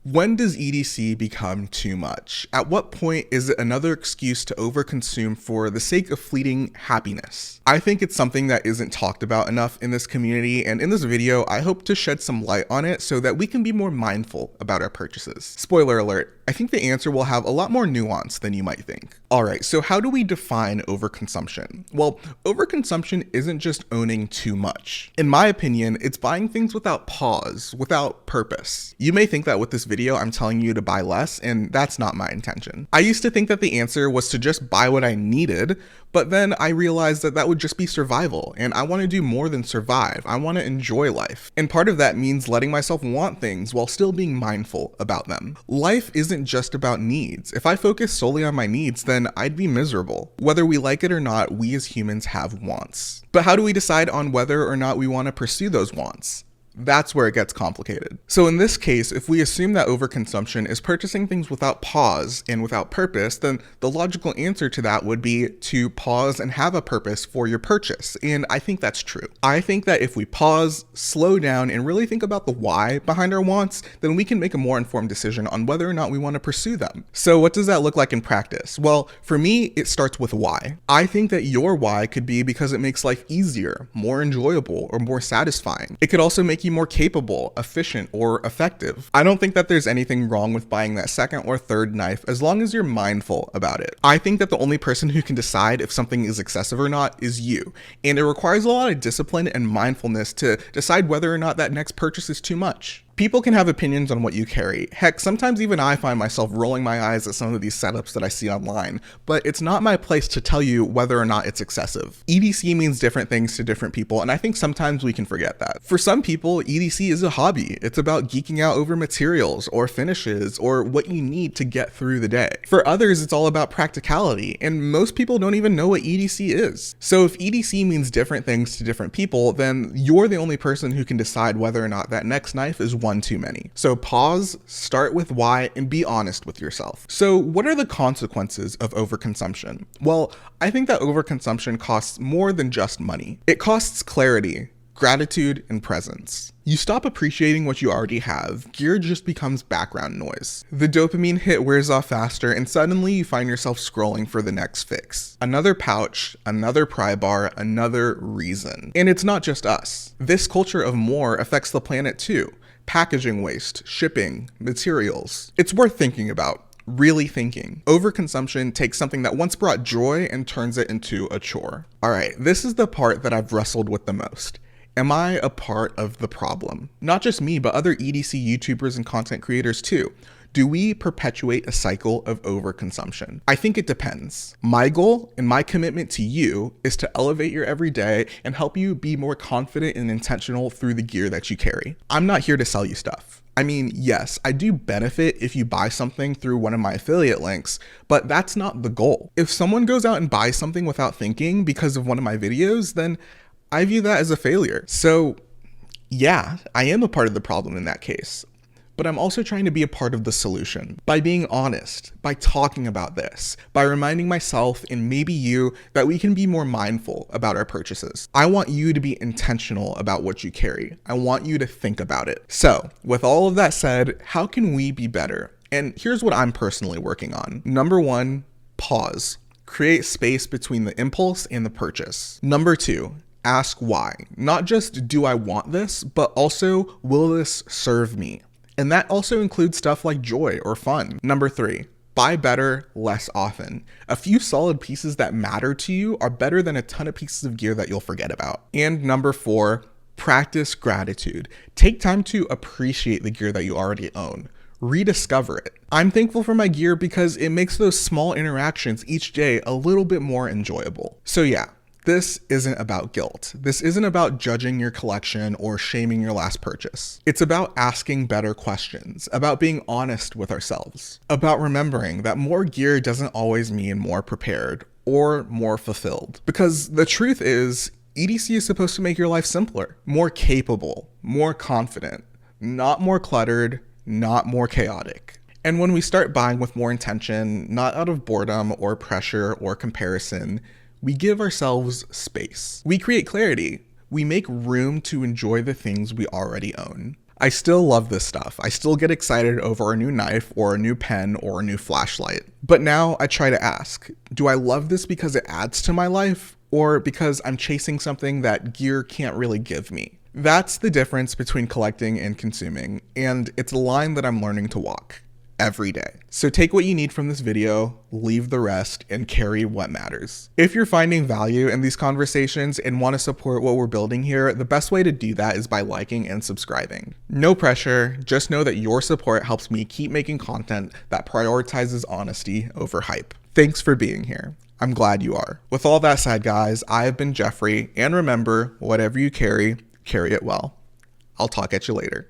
When does EDC become too much? At what point is it another excuse to overconsume for the sake of fleeting happiness? I think it's something that isn't talked about enough in this community, and in this video, I hope to shed some light on it so that we can be more mindful about our purchases. Spoiler alert, I think the answer will have a lot more nuance than you might think. Alright, so how do we define overconsumption? Well, overconsumption isn't just owning too much. In my opinion, it's buying things without pause, without purpose. You may think that with this video, I'm telling you to buy less, and that's not my intention. I used to think that the answer was to just buy what I needed, but then I realized that that would just be survival, and I want to do more than survive. I want to enjoy life. And part of that means letting myself want things while still being mindful about them. Life isn't just about needs. If I focus solely on my needs, then I'd be miserable. Whether we like it or not, we as humans have wants. But how do we decide on whether or not we want to pursue those wants? That's where it gets complicated. So in this case, if we assume that overconsumption is purchasing things without pause and without purpose, then the logical answer to that would be to pause and have a purpose for your purchase. And I think that's true. I think that if we pause, slow down, and really think about the why behind our wants, then we can make a more informed decision on whether or not we want to pursue them. So what does that look like in practice? Well, for me, it starts with why. I think that your why could be because it makes life easier, more enjoyable, or more satisfying. It could also make you more capable, efficient, or effective. I don't think that there's anything wrong with buying that second or third knife as long as you're mindful about it. I think that the only person who can decide if something is excessive or not is you, and it requires a lot of discipline and mindfulness to decide whether or not that next purchase is too much. People can have opinions on what you carry. Heck, sometimes even I find myself rolling my eyes at some of these setups that I see online, but it's not my place to tell you whether or not it's excessive. EDC means different things to different people, and I think sometimes we can forget that. For some people, EDC is a hobby. It's about geeking out over materials or finishes or what you need to get through the day. For others, it's all about practicality, and most people don't even know what EDC is. So if EDC means different things to different people, then you're the only person who can decide whether or not that next knife is one too many. So pause, start with why, and be honest with yourself. So what are the consequences of overconsumption? Well, I think that overconsumption costs more than just money. It costs clarity, gratitude, and presence. You stop appreciating what you already have. Gear just becomes background noise. The dopamine hit wears off faster, and suddenly you find yourself scrolling for the next fix. Another pouch, another pry bar, another reason. And it's not just us. This culture of more affects the planet too. Packaging waste, shipping, materials. It's worth thinking about. Really thinking. Overconsumption takes something that once brought joy and turns it into a chore. Alright, this is the part that I've wrestled with the most. Am I a part of the problem? Not just me, but other EDC YouTubers and content creators too. Do we perpetuate a cycle of overconsumption? I think it depends. My goal and my commitment to you is to elevate your everyday and help you be more confident and intentional through the gear that you carry. I'm not here to sell you stuff. I mean, yes, I do benefit if you buy something through one of my affiliate links, but that's not the goal. If someone goes out and buys something without thinking because of one of my videos, then I view that as a failure. So yeah, I am a part of the problem in that case. But I'm also trying to be a part of the solution by being honest, by talking about this, by reminding myself and maybe you that we can be more mindful about our purchases. I want you to be intentional about what you carry. I want you to think about it. So with all of that said, how can we be better? And here's what I'm personally working on. Number one, pause. Create space between the impulse and the purchase. Number two, ask why. Not just do I want this, but also will this serve me? And that also includes stuff like joy or fun. Number three, buy better, less often. A few solid pieces that matter to you are better than a ton of pieces of gear that you'll forget about. And number four, practice gratitude. Take time to appreciate the gear that you already own. Rediscover it. I'm thankful for my gear because it makes those small interactions each day a little bit more enjoyable. So yeah. This isn't about guilt. This isn't about judging your collection or shaming your last purchase. It's about asking better questions, about being honest with ourselves, about remembering that more gear doesn't always mean more prepared or more fulfilled. Because the truth is, EDC is supposed to make your life simpler, more capable, more confident, not more cluttered, not more chaotic. And when we start buying with more intention, not out of boredom or pressure or comparison, we give ourselves space. We create clarity. We make room to enjoy the things we already own. I still love this stuff. I still get excited over a new knife or a new pen or a new flashlight. But now I try to ask, do I love this because it adds to my life or because I'm chasing something that gear can't really give me? That's the difference between collecting and consuming, and it's a line that I'm learning to walk every day. So take what you need from this video, leave the rest, and carry what matters. If you're finding value in these conversations and want to support what we're building here, the best way to do that is by liking and subscribing. No pressure, just know that your support helps me keep making content that prioritizes honesty over hype. Thanks for being here. I'm glad you are. With all that said, guys, I have been Jeffrey, and remember, whatever you carry it well. I'll talk at you later.